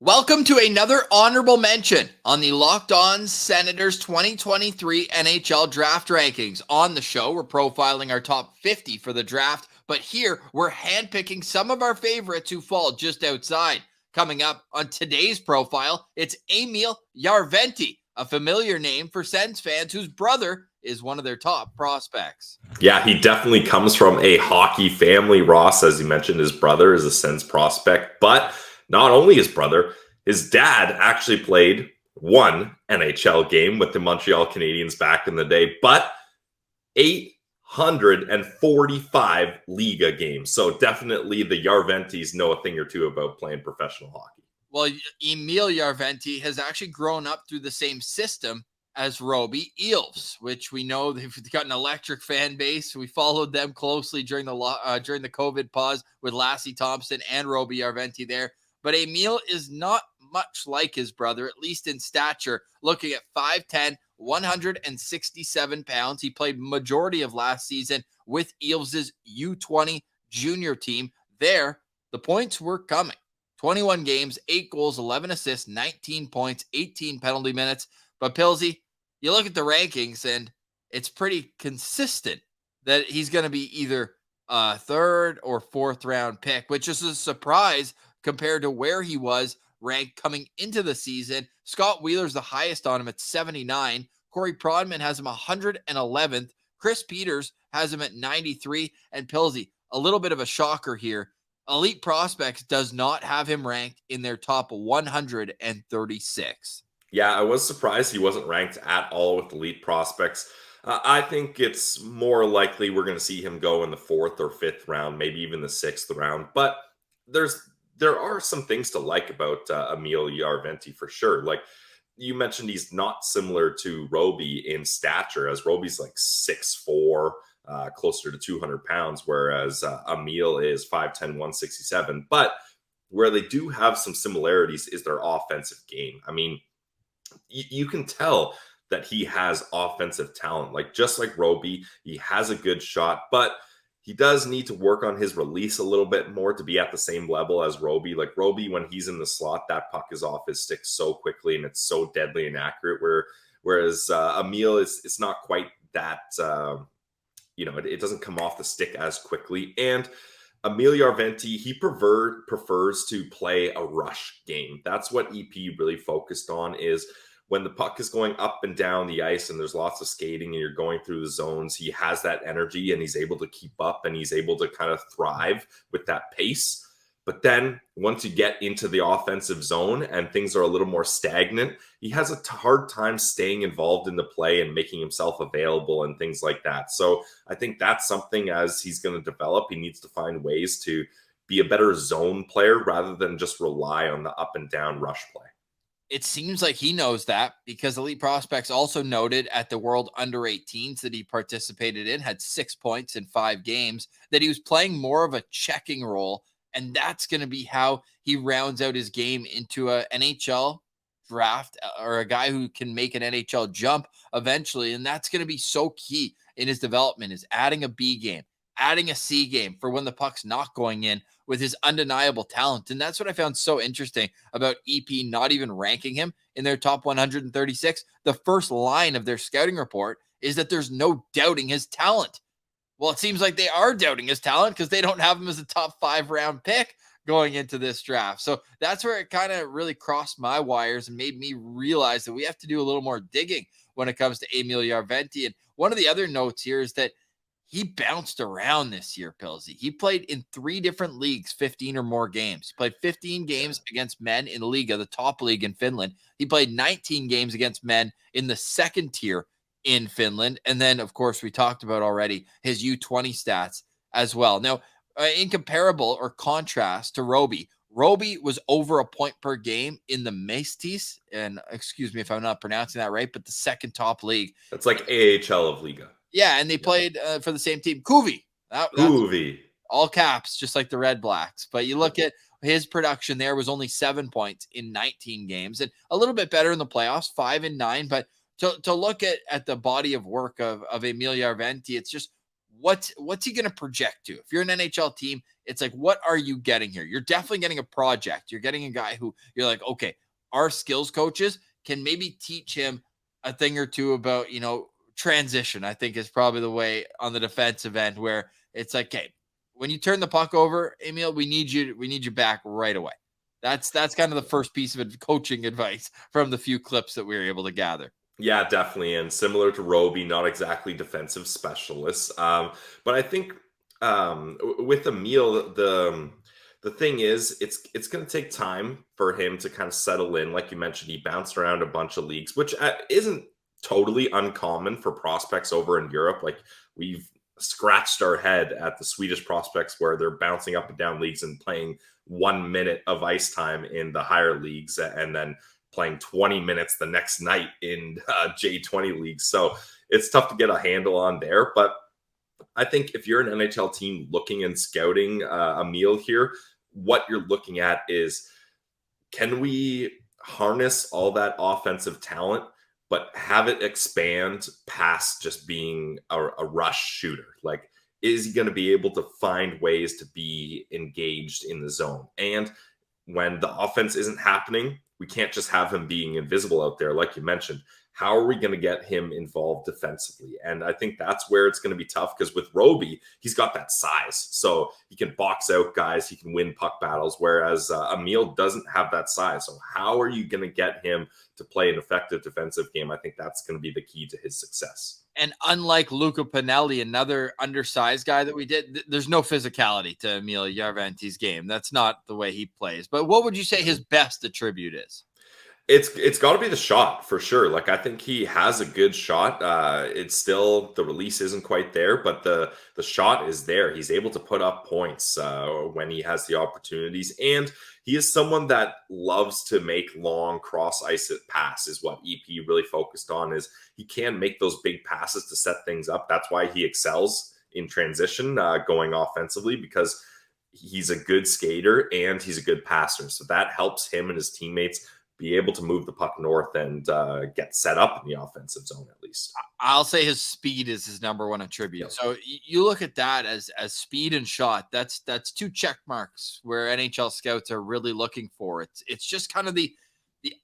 Welcome to another honorable mention on the Locked On Senators 2023 NHL Draft Rankings. On the show, we're profiling our top 50 for the draft, but here we're handpicking some of our favorites who fall just outside. Coming up on today's profile, it's Emil Jarventie, a familiar name for Sens fans whose brother is one of their top prospects. Yeah, he definitely comes from a hockey family. Ross, as you mentioned, his brother is a Sens prospect, but not only his brother, his dad actually played one NHL game with the Montreal Canadiens back in the day, but 845 Liga games. So definitely the Jarventies know a thing or two about playing professional hockey. Well, Emil Jarventie has actually grown up through the same system as Robbie Eels, which we know they've got an electric fan base. We followed them closely during the COVID pause with Lassie Thompson and Robbie Jarventie there. But Emil is not much like his brother, at least in stature, looking at 5'10", 167 pounds. He played majority of last season with Eels' U20 junior team. There, the points were coming. 21 games, 8 goals, 11 assists, 19 points, 18 penalty minutes. But Pilsy, you look at the rankings and it's pretty consistent that he's going to be either a third or fourth round pick, which is a surprise compared to where he was ranked coming into the season. Scott Wheeler's the highest on him at 79. Corey Prodman has him 111th. Chris Peters has him at 93. And Pilsy, a little bit of a shocker here. Elite Prospects does not have him ranked in their top 136. Yeah, I was surprised he wasn't ranked at all with Elite Prospects. I think it's more likely we're going to see him go in the 4th or 5th round, maybe even the 6th round. But there are some things to like about Emil Jarventie for sure. Like you mentioned, he's not similar to Roby in stature, as Roby's like 6'4", closer to 200 pounds, whereas Emil is 5'10", 167. But where they do have some similarities is their offensive game. I mean, you can tell that he has offensive talent. Like just like Roby, he has a good shot, but he does need to work on his release a little bit more to be at the same level as Roby. Like Roby, when he's in the slot, that puck is off his stick so quickly and it's so deadly and accurate. Whereas Emil it's not quite that. It doesn't come off the stick as quickly. And Emil Jarventie, he prefers to play a rush game. That's what EP really focused on, is when the puck is going up and down the ice and there's lots of skating and you're going through the zones, he has that energy and he's able to keep up and he's able to kind of thrive with that pace. But then once you get into the offensive zone and things are a little more stagnant, he has a hard time staying involved in the play and making himself available and things like that. So I think that's something, as he's going to develop, he needs to find ways to be a better zone player rather than just rely on the up and down rush play. It seems like he knows that, because Elite Prospects also noted at the World Under-18s that he participated in, had 6 points in 5 games, that he was playing more of a checking role. And that's going to be how he rounds out his game into a NHL draft, or a guy who can make an NHL jump eventually. And that's going to be so key in his development, is adding a B game, adding a C game for when the puck's not going in, with his undeniable talent. And that's what I found so interesting about EP not even ranking him in their top 136. The first line of their scouting report is that there's no doubting his talent. Well, it seems like they are doubting his talent, because they don't have him as a top 5 round pick going into this draft. So that's where it kind of really crossed my wires and made me realize that we have to do a little more digging when it comes to Emil Jarventie. And one of the other notes here is that he bounced around this year, Pilsy. He played in 3 different leagues, 15 or more games. He played 15 games against men in Liga, the top league in Finland. He played 19 games against men in the second tier in Finland. And then, of course, we talked about already his U20 stats as well. Now, in comparable or contrast to Roby was over a point per game in the Mestis, and excuse me if I'm not pronouncing that right, but the second top league. That's like AHL of Liga. Yeah, and they played for the same team. KOOVEE. KOOVEE. All caps, just like the Red Blacks. But you look at his production there, was only 7 points in 19 games, and a little bit better in the playoffs, 5 and 9. But to look at the body of work of Emil Jarventie, it's just what's he going to project to? If you're an NHL team, it's like, what are you getting here? You're definitely getting a project. You're getting a guy who you're like, okay, our skills coaches can maybe teach him a thing or two about, transition, I think is probably the way on the defensive end, where it's like, okay, when you turn the puck over, Emil, we need you back right away. That's kind of the first piece of coaching advice from the few clips that we were able to gather. Yeah, definitely. And similar to Roby, not exactly defensive specialists. But I think with Emil, the thing is, it's going to take time for him to kind of settle in. Like you mentioned, he bounced around a bunch of leagues, which isn't totally uncommon for prospects over in Europe. Like we've scratched our head at the Swedish prospects where they're bouncing up and down leagues and playing 1 minute of ice time in the higher leagues, and then playing 20 minutes the next night in J20 leagues. So it's tough to get a handle on there. But I think if you're an NHL team looking and scouting Emil here, what you're looking at is, can we harness all that offensive talent, but have it expand past just being a rush shooter? Like, is he going to be able to find ways to be engaged in the zone? And when the offense isn't happening, we can't just have him being invisible out there. Like you mentioned, how are we going to get him involved defensively? And I think that's where it's going to be tough, because with Roby, he's got that size. So he can box out guys, he can win puck battles, whereas Emil doesn't have that size. So how are you going to get him to play an effective defensive game? I think that's going to be the key to his success. And unlike Luca Pinelli, another undersized guy that we did, there's no physicality to Emil Jarventie's game. That's not the way he plays. But what would you say his best attribute is? It's got to be the shot for sure. Like, I think he has a good shot. It's still, the release isn't quite there, but the shot is there. He's able to put up points when he has the opportunities, and he is someone that loves to make long cross ice pass. Is what EP really focused on. Is he can make those big passes to set things up. That's why he excels in transition, going offensively, because he's a good skater and he's a good passer. So that helps him and his teammates be able to move the puck north and get set up in the offensive zone, at least. I'll say his speed is his number one attribute. Yep. So you look at that as speed and shot. That's two check marks where NHL scouts are really looking for. It's just kind of the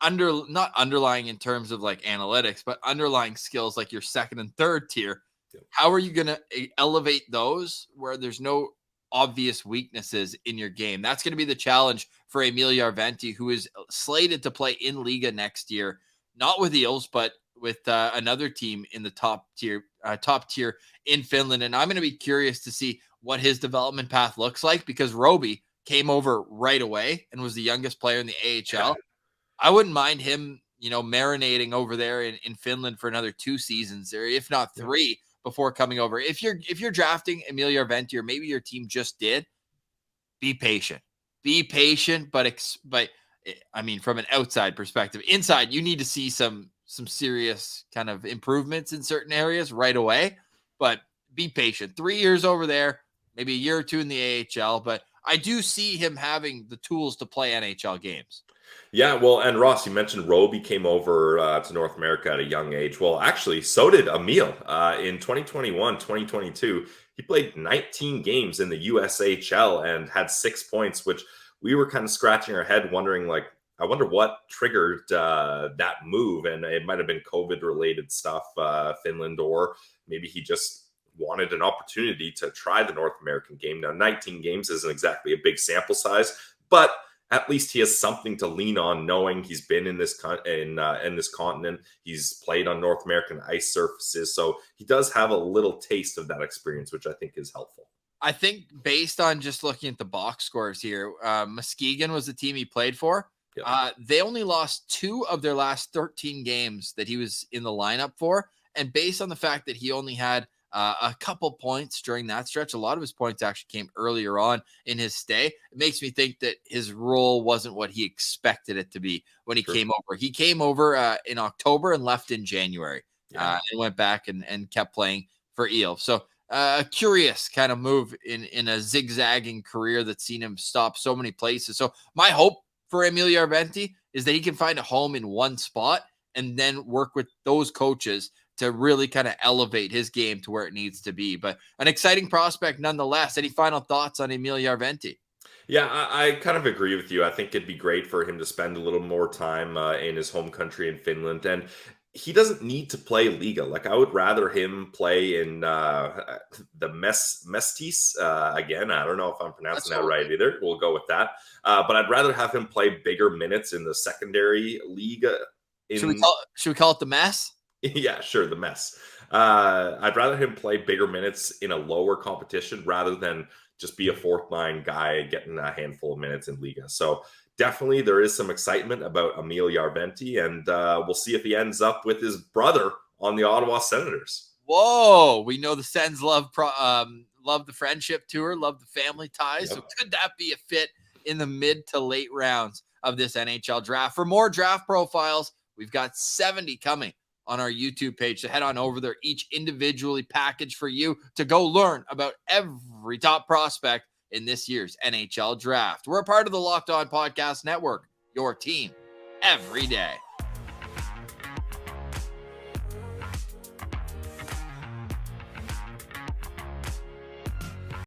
not underlying in terms of like analytics, but underlying skills like your second and third tier. Yep. How are you going to elevate those where there's no obvious weaknesses in your game? That's going to be the challenge for Emil Jarventie, who is slated to play in Liga next year, not with Eels, but with another team in the top tier in Finland. And I'm going to be curious to see what his development path looks like, because Roby came over right away and was the youngest player in the AHL. Yeah. I wouldn't mind him, marinating over there in Finland for another 2 seasons, or if not 3, before coming over. If you're drafting Emil Jarventie, or maybe your team just did, be patient. Be patient, but I mean, from an outside perspective, inside you need to see some serious kind of improvements in certain areas right away. But be patient. 3 years over there, maybe a year or 2 in the AHL. But I do see him having the tools to play NHL games. Yeah, well, and Ross, you mentioned Roby came over to North America at a young age. Well, actually, so did Emil. In 2021, 2022, he played 19 games in the USHL and had 6 points, which we were kind of scratching our head wondering, like, I wonder what triggered that move. And it might have been COVID-related stuff, Finland, or maybe he just wanted an opportunity to try the North American game. Now, 19 games isn't exactly a big sample size, but at least he has something to lean on, knowing he's been in this continent. He's played on North American ice surfaces, so he does have a little taste of that experience, which I think is helpful. I think based on just looking at the box scores here, Muskegon was the team he played for. Yep. They only lost 2 of their last 13 games that he was in the lineup for, and based on the fact that he only had a couple points during that stretch, a lot of his points actually came earlier on in his stay. It makes me think that his role wasn't what he expected it to be when he came over. He came over in October and left in January, and went back and kept playing for Eel. So a curious kind of move in a zigzagging career that's seen him stop so many places. So my hope for Emil Jarventie is that he can find a home in one spot and then work with those coaches to really kind of elevate his game to where it needs to be. But an exciting prospect nonetheless. Any final thoughts on Emil Jarventie? Yeah, I kind of agree with you. I think it'd be great for him to spend a little more time in his home country in Finland. And he doesn't need to play Liga. Like, I would rather him play in the Mestis. Again, I don't know if I'm pronouncing that right either. We'll go with that. But I'd rather have him play bigger minutes in the secondary league. Should we call it the mess? Yeah, sure, the mess. I'd rather him play bigger minutes in a lower competition rather than just be a fourth line guy getting a handful of minutes in Liga. So definitely there is some excitement about Emil Jarventie, and we'll see if he ends up with his brother on the Ottawa Senators. Whoa, we know the Sens love the friendship tour, love the family ties. Yep. So could that be a fit in the mid to late rounds of this NHL draft? For more draft profiles, we've got 70 coming on our YouTube page. So head on over there, each individually packaged for you to go learn about every top prospect in this year's NHL draft. We're a part of the Locked On Podcast Network, your team every day.